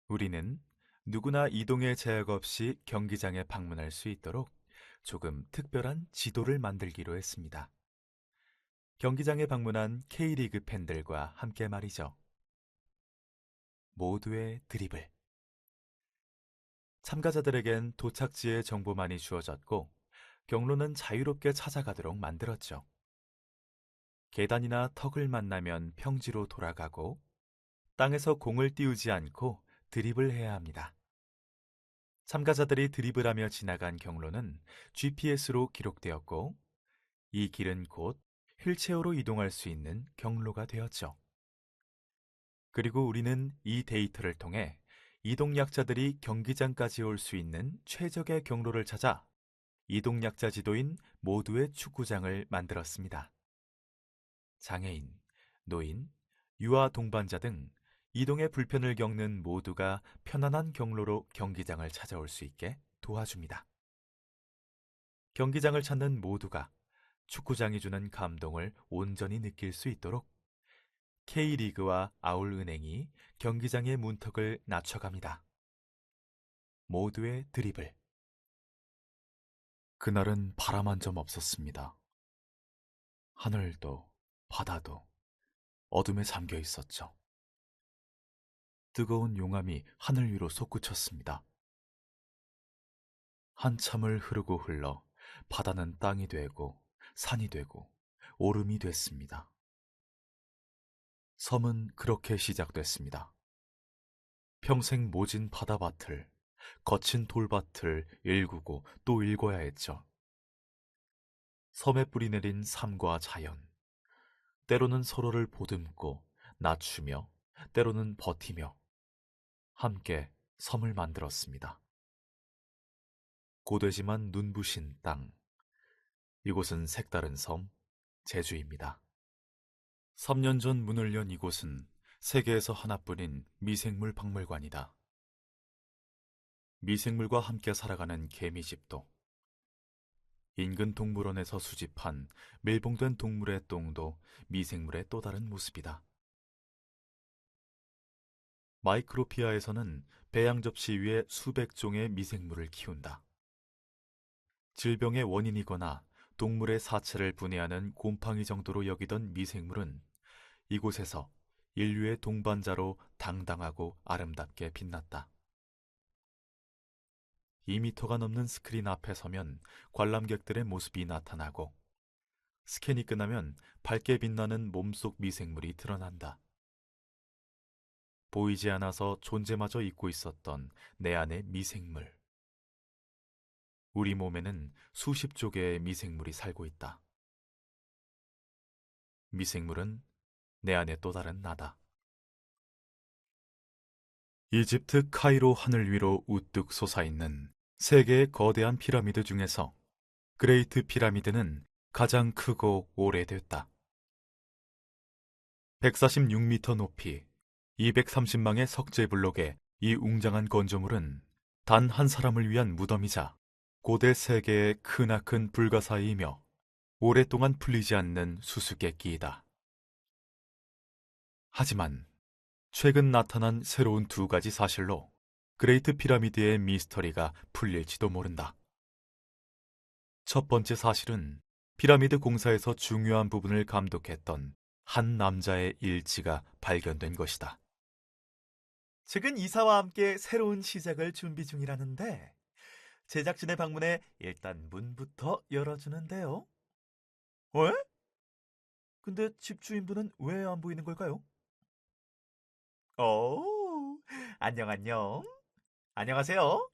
우리는 누구나 이동의 제약 없이 경기장에 방문할 수 있도록 조금 특별한 지도를 만들기로 했습니다. 경기장에 방문한 K리그 팬들과 함께 말이죠. 모두의 드리블. 참가자들에겐 도착지의 정보만이 주어졌고 경로는 자유롭게 찾아가도록 만들었죠. 계단이나 턱을 만나면 평지로 돌아가고 땅에서 공을 띄우지 않고 드리블 해야 합니다. 참가자들이 드리블하며 지나간 경로는 GPS로 기록되었고 이 길은 곧 휠체어로 이동할 수 있는 경로가 되었죠. 그리고 우리는 이 데이터를 통해 이동약자들이 경기장까지 올 수 있는 최적의 경로를 찾아 이동약자 지도인 모두의 축구장을 만들었습니다. 장애인, 노인, 유아 동반자 등 이동의 불편을 겪는 모두가 편안한 경로로 경기장을 찾아올 수 있게 도와줍니다. 경기장을 찾는 모두가 축구장이 주는 감동을 온전히 느낄 수 있도록 K리그와 아울은행이 경기장의 문턱을 낮춰갑니다. 모두의 드리블. 그날은 바람 한 점 없었습니다. 하늘도 바다도 어둠에 잠겨 있었죠. 뜨거운 용암이 하늘 위로 솟구쳤습니다. 한참을 흐르고 흘러 바다는 땅이 되고 산이 되고 오름이 됐습니다. 섬은 그렇게 시작됐습니다. 평생 모진 바다밭을, 거친 돌밭을 일구고 또 일궈야 했죠. 섬에 뿌리 내린 삶과 자연, 때로는 서로를 보듬고 낮추며 때로는 버티며 함께 섬을 만들었습니다. 고되지만 눈부신 땅, 이곳은 색다른 섬, 제주입니다. 3년 전 문을 연 이곳은 세계에서 하나뿐인 미생물 박물관이다. 미생물과 함께 살아가는 개미집도, 인근 동물원에서 수집한 밀봉된 동물의 똥도 미생물의 또 다른 모습이다. 마이크로피아에서는 배양 접시 위에 수백 종의 미생물을 키운다. 질병의 원인이거나 동물의 사체를 분해하는 곰팡이 정도로 여기던 미생물은 이곳에서 인류의 동반자로 당당하고 아름답게 빛났다. 2미터가 넘는 스크린 앞에 서면 관람객들의 모습이 나타나고 스캔이 끝나면 밝게 빛나는 몸속 미생물이 드러난다. 보이지 않아서 존재마저 잊고 있었던 내 안의 미생물. 우리 몸에는 수십 조개의 미생물이 살고 있다. 미생물은 내 안에 또 다른 나다. 이집트 카이로 하늘 위로 우뚝 솟아있는 세 개의 거대한 피라미드 중에서 그레이트 피라미드는 가장 크고 오래됐다. 146m 높이 230망의 석재블록의 이 웅장한 건조물은 단 한 사람을 위한 무덤이자 고대 세계의 크나큰 불가사의이며 오랫동안 풀리지 않는 수수께끼이다. 하지만 최근 나타난 새로운 두 가지 사실로 그레이트 피라미드의 미스터리가 풀릴지도 모른다. 첫 번째 사실은 피라미드 공사에서 중요한 부분을 감독했던 한 남자의 일지가 발견된 것이다. 최근 이사와 함께 새로운 시작을 준비 중이라는데 제작진의 방문에 일단 문부터 열어주는데요. 왜? 근데 집주인분은 왜 안 보이는 걸까요? 오, 안녕 안녕. 안녕하세요.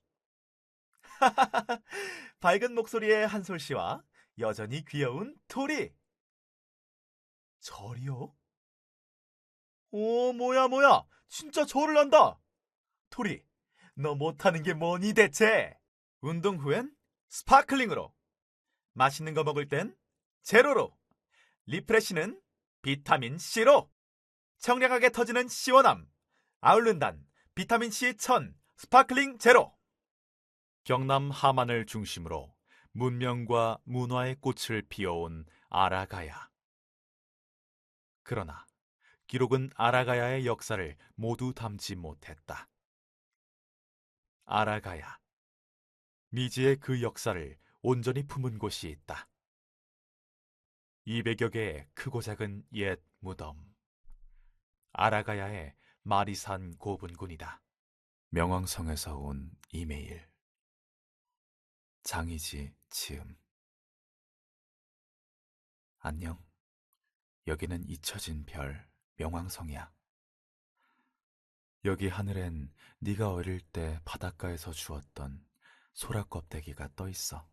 밝은 목소리의 한솔 씨와 여전히 귀여운 토리. 절이요? 오, 뭐야. 진짜 절을 한다. 토리, 너 못하는 게 뭐니 대체? 운동 후엔 스파클링으로. 맛있는 거 먹을 땐 제로로. 리프레시는 비타민 C로. 청량하게 터지는 시원함. 아울른단 비타민 C 1000 스파클링 제로. 경남 함안을 중심으로 문명과 문화의 꽃을 피워온 아라가야. 그러나 기록은 아라가야의 역사를 모두 담지 못했다. 아라가야. 미지의 그 역사를 온전히 품은 곳이 있다. 200여 개의 크고 작은 옛 무덤. 아라가야의 마리산 고분군이다. 명왕성에서 온 이메일. 장이지 지음. 안녕. 여기는 잊혀진 별 명왕성이야. 여기 하늘엔 네가 어릴 때 바닷가에서 주웠던 소라 껍데기가 떠 있어.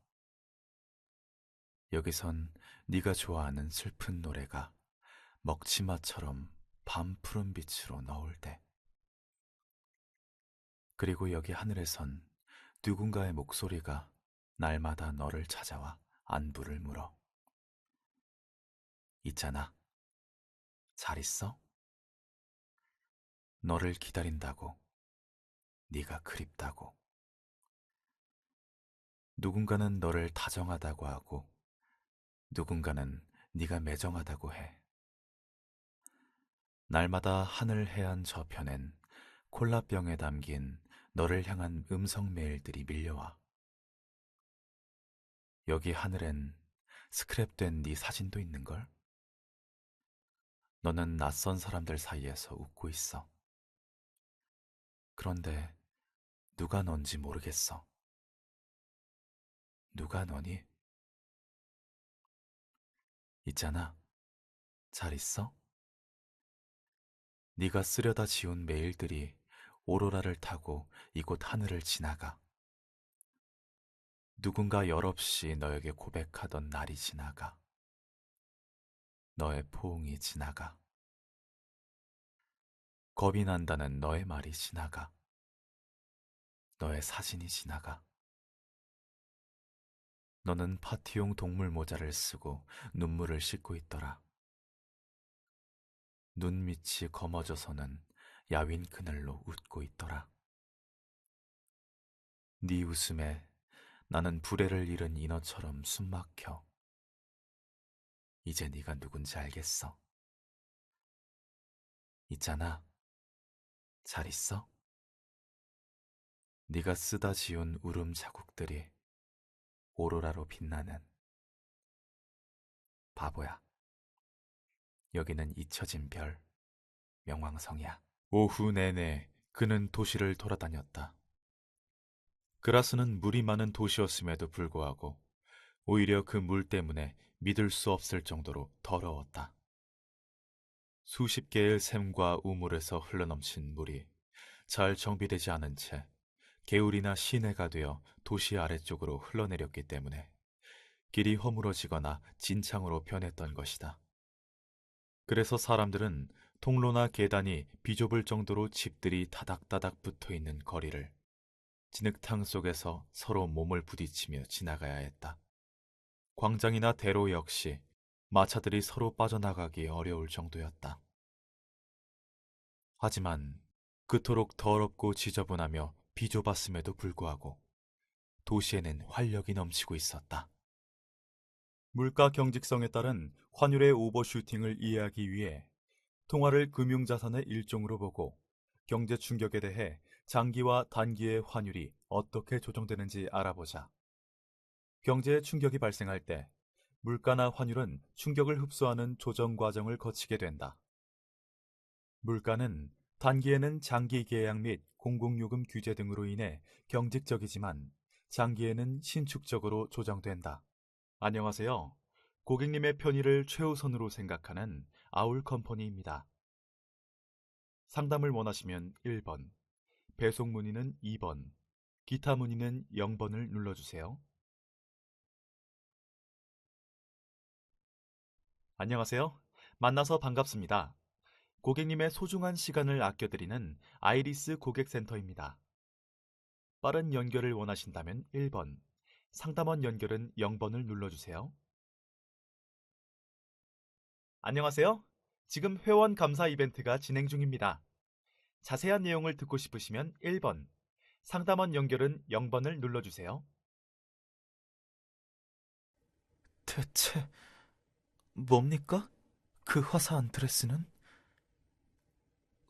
여기선 네가 좋아하는 슬픈 노래가 먹치마처럼 밤 푸른 빛으로 너울대. 그리고 여기 하늘에선 누군가의 목소리가 날마다 너를 찾아와 안부를 물어. 있잖아. 잘 있어? 너를 기다린다고. 네가 그립다고. 누군가는 너를 다정하다고 하고 누군가는 네가 매정하다고 해. 날마다 하늘 해안 저편엔 콜라병에 담긴 너를 향한 음성 메일들이 밀려와. 여기 하늘엔 스크랩된 네 사진도 있는걸? 너는 낯선 사람들 사이에서 웃고 있어. 그런데 누가 넌지 모르겠어. 누가 너니? 있잖아. 잘 있어? 네가 쓰려다 지운 메일들이 오로라를 타고 이곳 하늘을 지나가. 누군가 열없이 너에게 고백하던 날이 지나가. 너의 포옹이 지나가. 겁이 난다는 너의 말이 지나가. 너의 사진이 지나가. 너는 파티용 동물 모자를 쓰고 눈물을 씻고 있더라. 눈 밑이 검어져서는 야윈 그늘로 웃고 있더라. 네 웃음에 나는 불에를 잃은 인어처럼 숨막혀. 이제 네가 누군지 알겠어. 있잖아. 잘 있어? 네가 쓰다 지운 울음 자국들이 오로라로 빛나는 바보야. 여기는 잊혀진 별, 명왕성이야. 오후 내내 그는 도시를 돌아다녔다. 그라스는 물이 많은 도시였음에도 불구하고 오히려 그 물 때문에 믿을 수 없을 정도로 더러웠다. 수십 개의 샘과 우물에서 흘러넘친 물이 잘 정비되지 않은 채 개울이나 시내가 되어 도시 아래쪽으로 흘러내렸기 때문에 길이 허물어지거나 진창으로 변했던 것이다. 그래서 사람들은 통로나 계단이 비좁을 정도로 집들이 다닥다닥 붙어 있는 거리를 진흙탕 속에서 서로 몸을 부딪히며 지나가야 했다. 광장이나 대로 역시 마차들이 서로 빠져나가기 어려울 정도였다. 하지만 그토록 더럽고 지저분하며 비좁았음에도 불구하고 도시에는 활력이 넘치고 있었다. 물가 경직성에 따른 환율의 오버슈팅을 이해하기 위해 통화를 금융자산의 일종으로 보고 경제 충격에 대해 장기와 단기의 환율이 어떻게 조정되는지 알아보자. 경제에 충격이 발생할 때 물가나 환율은 충격을 흡수하는 조정 과정을 거치게 된다. 물가는 단기에는 장기 계약 및 공공요금 규제 등으로 인해 경직적이지만 장기에는 신축적으로 조정된다. 안녕하세요. 고객님의 편의를 최우선으로 생각하는 아울컴퍼니입니다. 상담을 원하시면 1번, 배송 문의는 2번, 기타 문의는 0번을 눌러주세요. 안녕하세요. 만나서 반갑습니다. 고객님의 소중한 시간을 아껴드리는 아이리스 고객센터입니다. 빠른 연결을 원하신다면 1번, 상담원 연결은 0번을 눌러주세요. 안녕하세요. 지금 회원 감사 이벤트가 진행 중입니다. 자세한 내용을 듣고 싶으시면 1번, 상담원 연결은 0번을 눌러주세요. 대체 뭡니까? 그 화사한 드레스는?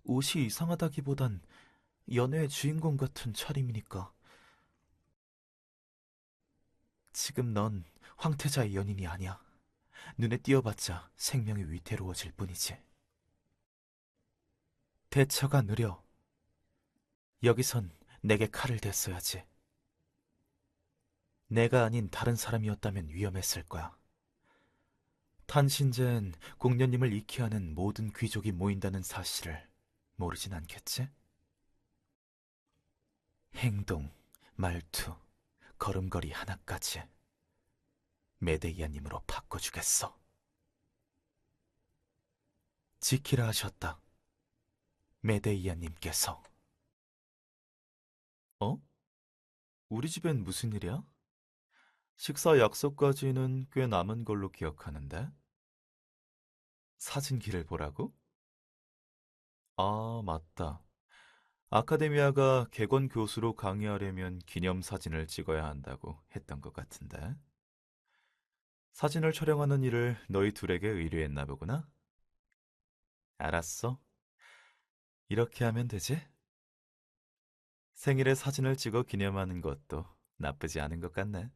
옷이 이상하다기보단 연애의 주인공 같은 차림이니까. 지금 넌 황태자의 연인이 아니야. 눈에 띄어봤자 생명이 위태로워질 뿐이지. 대처가 느려. 여기선 내게 칼을 댔어야지. 내가 아닌 다른 사람이었다면 위험했을 거야. 탄신제엔 공녀님을 익히하는 모든 귀족이 모인다는 사실을 모르진 않겠지? 행동, 말투, 걸음걸이 하나까지 메데이아님으로 바꿔주겠어. 지키라 하셨다. 메데이아님께서. 어? 우리 집엔 무슨 일이야? 식사 약속까지는 꽤 남은 걸로 기억하는데. 사진기를 보라고? 아, 맞다. 아카데미아가 객원 교수로 강의하려면 기념사진을 찍어야 한다고 했던 것 같은데. 사진을 촬영하는 일을 너희 둘에게 의뢰했나 보구나? 알았어. 이렇게 하면 되지? 생일에 사진을 찍어 기념하는 것도 나쁘지 않은 것 같네.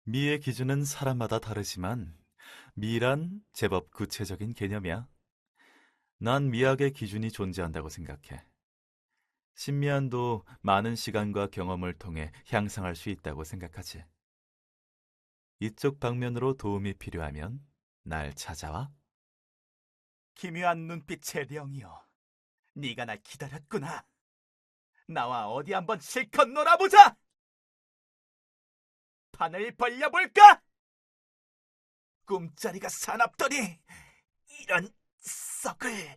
미의 기준은 사람마다 다르지만 미란 제법 구체적인 개념이야. 난 미학의 기준이 존재한다고 생각해. 신미한도 많은 시간과 경험을 통해 향상할 수 있다고 생각하지. 이쪽 방면으로 도움이 필요하면 날 찾아와. 기묘한 눈빛의 령이여, 네가 날 기다렸구나. 나와 어디 한번 실컷 놀아보자. 판을 벌려볼까? 꿈자리가 사납더니 이런 썩을.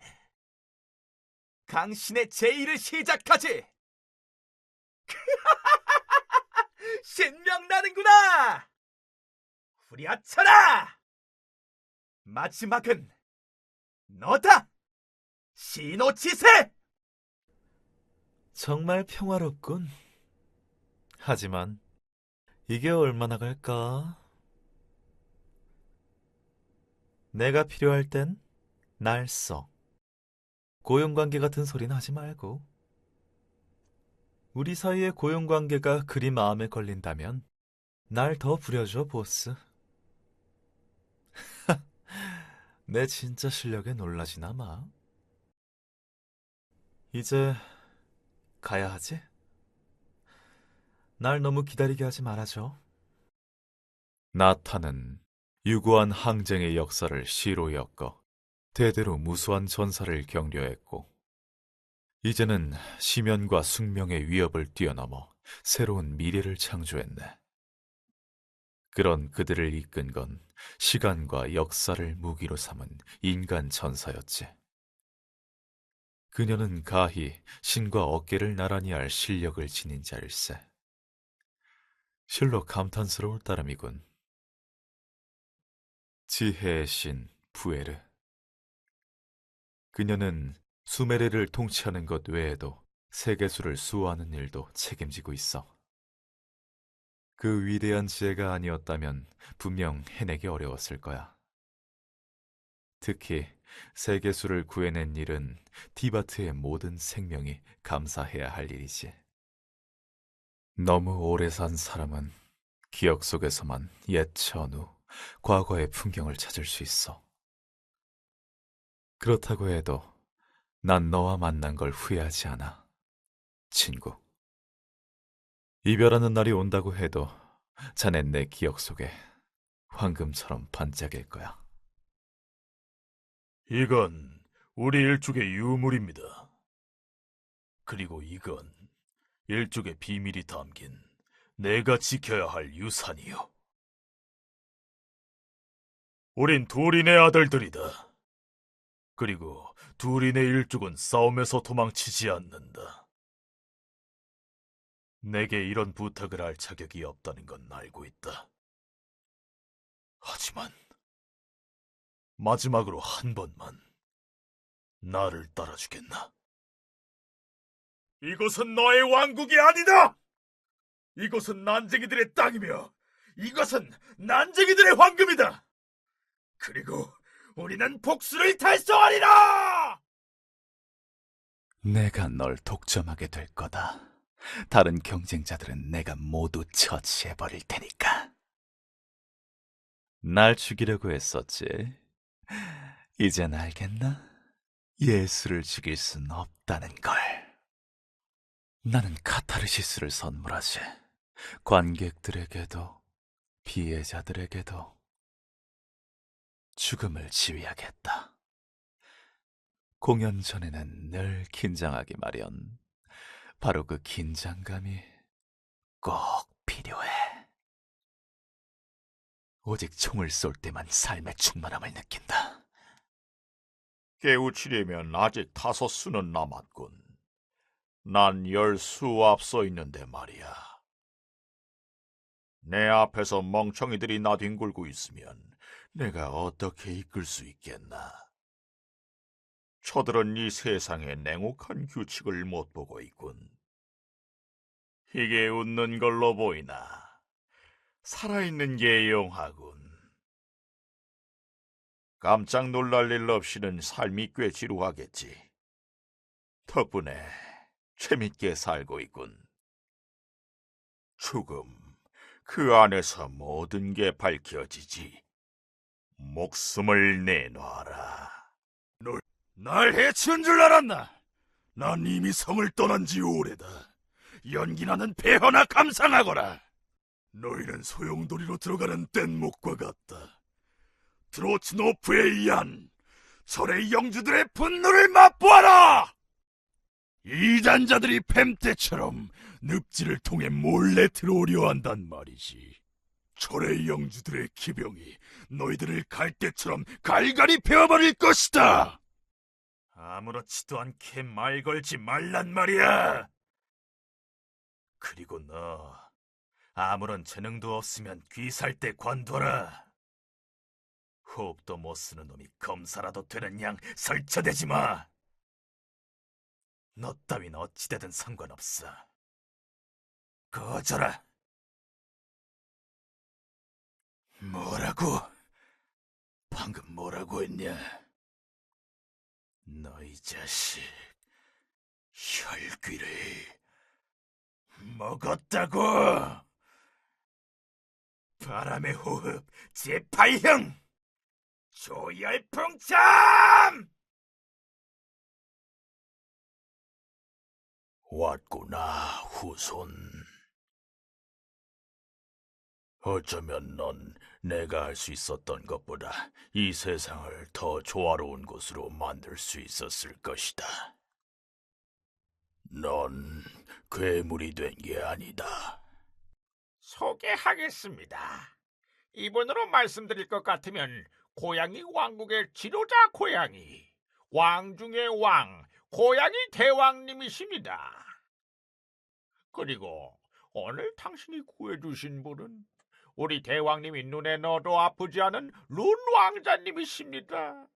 강신의 제의를 시작하지. 신명나는구나. 후리아쳐라. 마지막은 너다. 시노치세. 정말 평화롭군. 하지만 이게 얼마나 갈까? 내가 필요할 땐 날 써. 고용관계 같은 소리는 하지 말고. 우리 사이의 고용관계가 그리 마음에 걸린다면 날 더 부려줘, 보스. 내 진짜 실력에 놀라지나 마. 이제 가야 하지? 날 너무 기다리게 하지 말아줘. 나타는 유구한 항쟁의 역사를 시로 엮어 대대로 무수한 전사를 격려했고, 이제는 시면과 숙명의 위협을 뛰어넘어 새로운 미래를 창조했네. 그런 그들을 이끈 건 시간과 역사를 무기로 삼은 인간 전사였지. 그녀는 가히 신과 어깨를 나란히 할 실력을 지닌 자일세. 실로 감탄스러울 따름이군. 지혜의 신 부에르. 그녀는 수메르를 통치하는 것 외에도 세계수를 수호하는 일도 책임지고 있어. 그 위대한 지혜가 아니었다면 분명 해내기 어려웠을 거야. 특히 세계수를 구해낸 일은 디바트의 모든 생명이 감사해야 할 일이지. 너무 오래 산 사람은 기억 속에서만 옛 전후, 과거의 풍경을 찾을 수 있어. 그렇다고 해도 난 너와 만난 걸 후회하지 않아, 친구. 이별하는 날이 온다고 해도 자넨 내 기억 속에 황금처럼 반짝일 거야. 이건 우리 일족의 유물입니다. 그리고 이건 일족의 비밀이 담긴 내가 지켜야 할 유산이요. 우린 둘인의 아들들이다. 그리고 둘인의 일족은 싸움에서 도망치지 않는다. 내게 이런 부탁을 할 자격이 없다는 건 알고 있다. 하지만 마지막으로 한 번만 나를 따라주겠나? 이곳은 너의 왕국이 아니다! 이곳은 난쟁이들의 땅이며 이것은 난쟁이들의 황금이다! 그리고 우리는 복수를 달성하리라! 내가 널 독점하게 될 거다. 다른 경쟁자들은 내가 모두 처치해버릴 테니까. 날 죽이려고 했었지. 이젠 알겠나? 예수를 죽일 순 없다는 걸. 나는 카타르시스를 선물하지. 관객들에게도 피해자들에게도 죽음을 지휘하겠다. 공연 전에는 늘 긴장하기 마련. 바로 그 긴장감이 꼭 필요해. 오직 총을 쏠 때만 삶의 충만함을 느낀다. 깨우치려면 아직 5수는 남았군. 난 10수 앞서 있는데 말이야. 내 앞에서 멍청이들이 나뒹굴고 있으면 내가 어떻게 이끌 수 있겠나? 저들은 이 세상의 냉혹한 규칙을 못 보고 있군. 이게 웃는 걸로 보이나? 살아있는 게 용하군. 깜짝 놀랄 일 없이는 삶이 꽤 지루하겠지. 덕분에 재밌게 살고 있군. 죽음, 그 안에서 모든 게 밝혀지지. 목숨을 내놔라. 날 해치운 줄 알았나? 난 이미 성을 떠난 지 오래다. 연기나는 폐허나 감상하거라. 너희는 소용돌이로 들어가는 뗏목과 같다. 드로츠노프에 의한 절의 영주들의 분노를 맛보아라! 이단자들이 뱀떼처럼 늪지를 통해 몰래 들어오려 한단 말이지. 절의 영주들의 기병이 너희들을 갈대처럼 갈갈이 베어버릴 것이다. 아무렇지도 않게 말 걸지 말란 말이야. 그리고 너 아무런 재능도 없으면 귀살 때 관둬라. 호흡도 못 쓰는 놈이 검사라도 되는 양 설쳐대지 마. 너 따윈 어찌되든 상관없어. 꺼져라. 뭐라고? 방금 뭐라고 했냐? 너 이 자식, 혈귀를 먹었다고! 바람의 호흡 제8형 조열풍참! 왔구나, 후손. 어쩌면 넌 내가 할 수 있었던 것보다 이 세상을 더 조화로운 곳으로 만들 수 있었을 것이다. 넌 괴물이 된 게 아니다. 소개하겠습니다. 이번으로 말씀드릴 것 같으면 고양이 왕국의 지도자 고양이, 왕 중의 왕, 고양이 대왕님이십니다. 그리고 오늘 당신이 구해주신 분은 우리 대왕님이 눈에 넣어도 아프지 않은 룬 왕자님이십니다.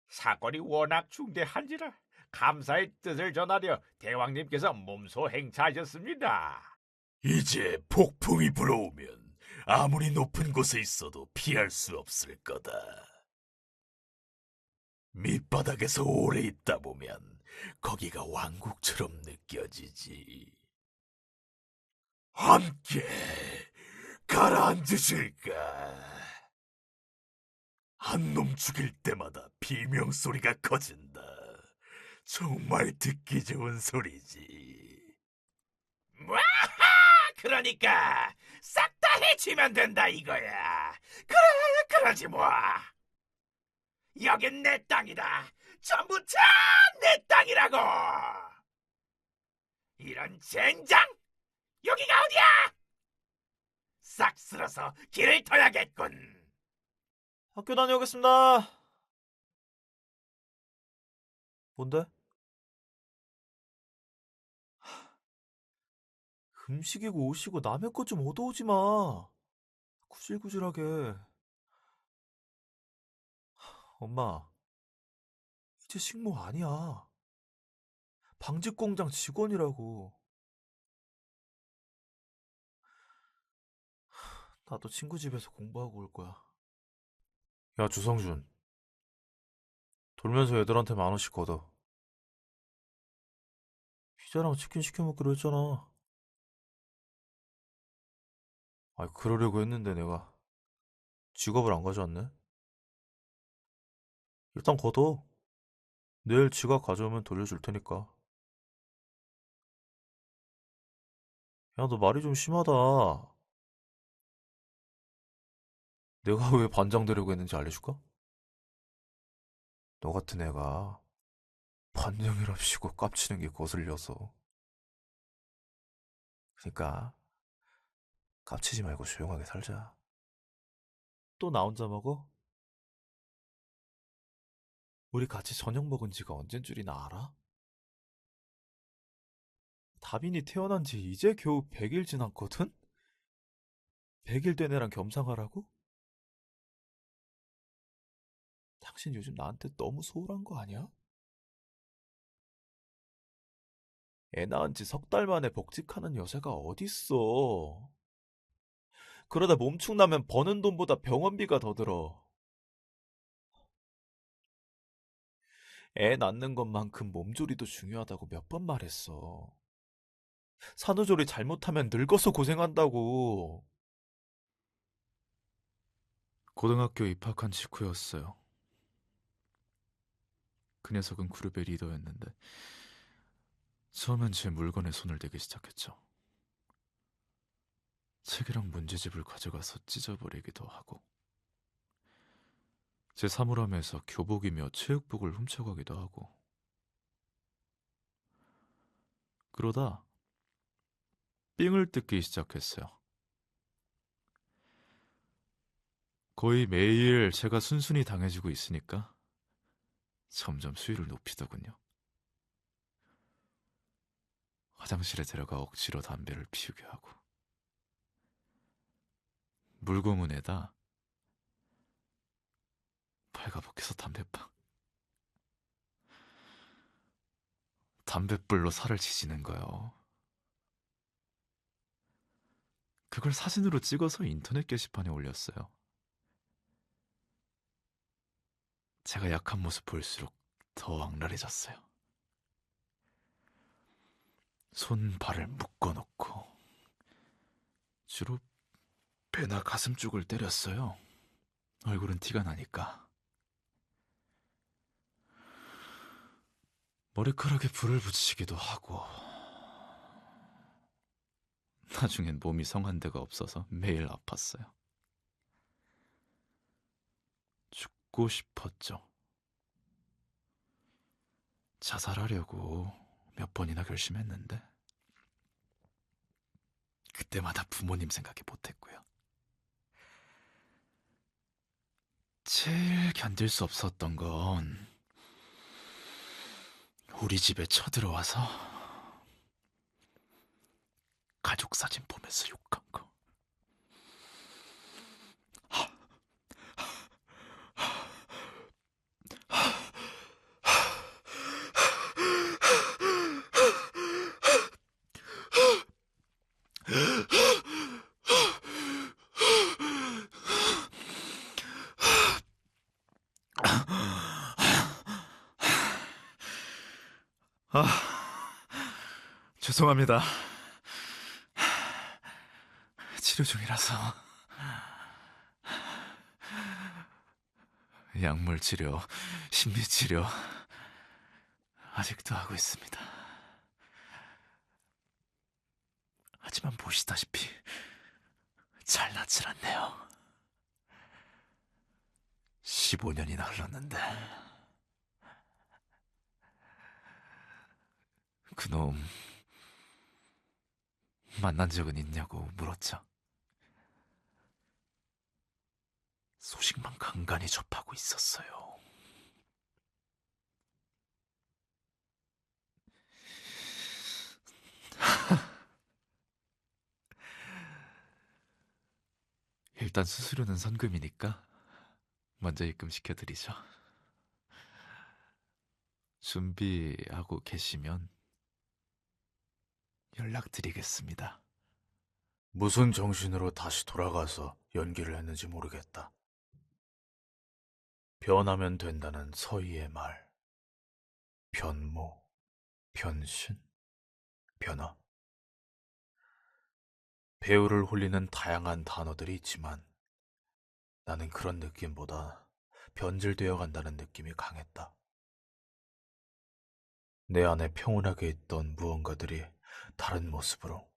사건이 워낙 중대한지라 감사의 뜻을 전하려 대왕님께서 몸소 행차하셨습니다. 이제 폭풍이 불어오면 아무리 높은 곳에 있어도 피할 수 없을 거다. 밑바닥에서 오래 있다 보면 거기가 왕국처럼 느껴지지. 함께 가라앉으실까? 한 놈 죽일 때마다 비명소리가 커진다. 정말 듣기 좋은 소리지. 와! 그러니까 싹 다 해치면 된다 이거야. 그래, 그러지 뭐. 여긴 내 땅이다. 전부 다 내 땅이라고. 이런 젠장! 여기가 어디야? 싹 쓸어서 길을 터야겠군. 학교 다녀오겠습니다. 뭔데? 음식이고 옷이고 남의 것 좀 얻어오지 마. 구질구질하게. 엄마, 이제 식모 아니야. 방직공장 직원이라고. 나도 친구 집에서 공부하고 올 거야. 야, 주성준. 돌면서 애들한테 10,000원씩 걷어. 피자랑 치킨 시켜 먹기로 했잖아. 아니, 그러려고 했는데 내가 지갑을 안 가져왔네. 일단 걷어. 내일 지갑 가져오면 돌려줄 테니까. 야, 너 말이 좀 심하다. 내가 왜 반장 되려고 했는지 알려줄까? 너 같은 애가 반장이랍시고 깝치는 게 거슬려서. 그러니까 깝치지 말고 조용하게 살자. 또 나 혼자 먹어? 우리 같이 저녁 먹은 지가 언젠 줄이나 알아? 다빈이 태어난 지 이제 겨우 100일 지났거든? 100일 된 애랑 겸상하라고? 당신 요즘 나한테 너무 소홀한 거 아니야? 애 낳은 지 석 달 만에 복직하는 여자가 어딨어. 그러다 몸축 나면 버는 돈보다 병원비가 더 들어. 애 낳는 것만큼 몸조리도 중요하다고 몇 번 말했어. 산후조리 잘못하면 늙어서 고생한다고. 고등학교 입학한 직후였어요. 그 녀석은 그룹의 리더였는데 처음엔 제 물건에 손을 대기 시작했죠. 책이랑 문제집을 가져가서 찢어버리기도 하고 제 사물함에서 교복이며 체육복을 훔쳐가기도 하고 그러다 삥을 뜯기 시작했어요. 거의 매일 제가 순순히 당해지고 있으니까 점점 수위를 높이더군요. 화장실에 들어가 억지로 담배를 피우게 하고 물고문에다 발가벗겨서 담뱃불로 살을 지지는 거요. 그걸 사진으로 찍어서 인터넷 게시판에 올렸어요. 제가 약한 모습 볼수록 더 악랄해졌어요. 손, 발을 묶어놓고 주로 배나 가슴 쪽을 때렸어요. 얼굴은 티가 나니까. 머리카락에 불을 붙이기도 하고 나중엔 몸이 성한 데가 없어서 매일 아팠어요. 죽고 싶었죠. 자살하려고 몇 번이나 결심했는데 그때마다 부모님 생각에 못했고요. 제일 견딜 수 없었던 건 우리 집에 쳐들어와서 가족 사진 보면서 욕한 거. 아, 죄송합니다. 치료 중이라서. 약물 치료, 심리 치료 아직도 하고 있습니다. 하지만 보시다시피 잘 낫질 않네요. 15년이나 흘렀는데 그놈 만난 적은 있냐고 물었죠. 소식만 간간히 접하고 있었어요. 일단 수수료는 선금이니까 먼저 입금시켜드리죠. 준비하고 계시면 연락드리겠습니다. 무슨 정신으로 다시 돌아가서 연기를 했는지 모르겠다. 변하면 된다는 서희의 말, 변모, 변신. 변화. 배우를 홀리는 다양한 단어들이 있지만 나는 그런 느낌보다 변질되어 간다는 느낌이 강했다. 내 안에 평온하게 있던 무언가들이 다른 모습으로,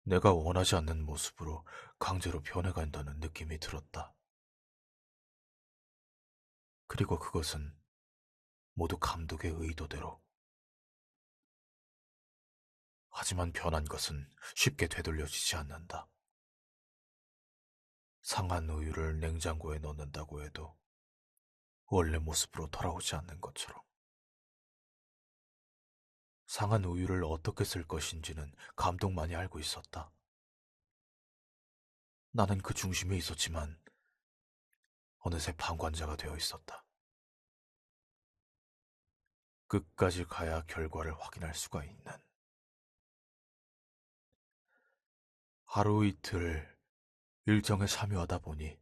내가 원하지 않는 모습으로 강제로 변해간다는 느낌이 들었다. 그리고 그것은 모두 감독의 의도대로. 하지만 변한 것은 쉽게 되돌려지지 않는다. 상한 우유를 냉장고에 넣는다고 해도 원래 모습으로 돌아오지 않는 것처럼. 상한 우유를 어떻게 쓸 것인지는 감독만이 알고 있었다. 나는 그 중심에 있었지만 어느새 방관자가 되어 있었다. 끝까지 가야 결과를 확인할 수가 있는. 하루 이틀 일정에 참여하다 보니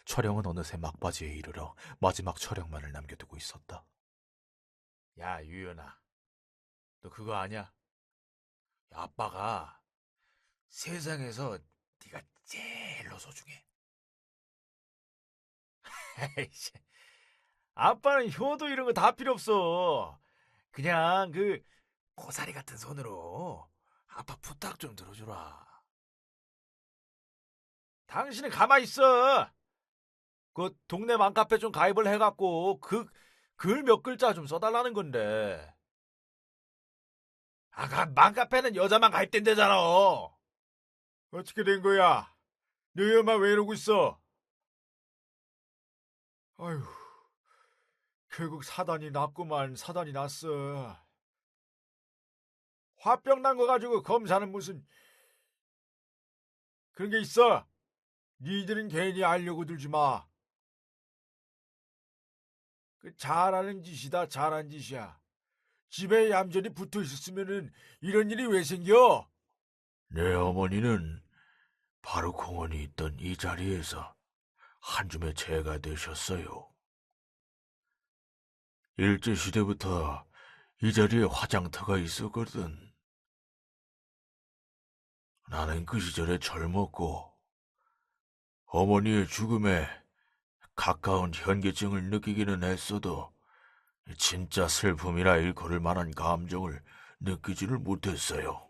촬영은 어느새 막바지에 이르러 마지막 촬영만을 남겨두고 있었다. 야, 유연아. 너 그거 아냐? 아빠가 세상에서 네가 제일로 소중해. 에이씨, 아빠는 효도 이런 거 다 필요 없어. 그냥 그 고사리 같은 손으로 아빠 부탁 좀 들어주라. 당신은 가만히 있어. 그 동네 맘카페 좀 가입을 해갖고 그 글 몇 글자 좀 써달라는 건데. 아가 맘카페는 여자만 가입된대잖아. 어떻게 된 거야? 너희 엄마 왜 이러고 있어? 아휴, 결국 사단이 났구만. 사단이 났어. 화병 난 거 가지고 검사는 무슨 그런 게 있어. 니들은 괜히 알려고 들지 마. 그 잘하는 짓이다. 잘한 짓이야. 집에 얌전히 붙어 있었으면은 이런 일이 왜 생겨? 내 어머니는 바로 공원이 있던 이 자리에서 한줌의 제가 되셨어요. 일제시대부터 이 자리에 화장터가 있었거든. 나는 그 시절에 젊었고 어머니의 죽음에 가까운 현기증을 느끼기는 했어도 진짜 슬픔이라 일컬을 만한 감정을 느끼지를 못했어요.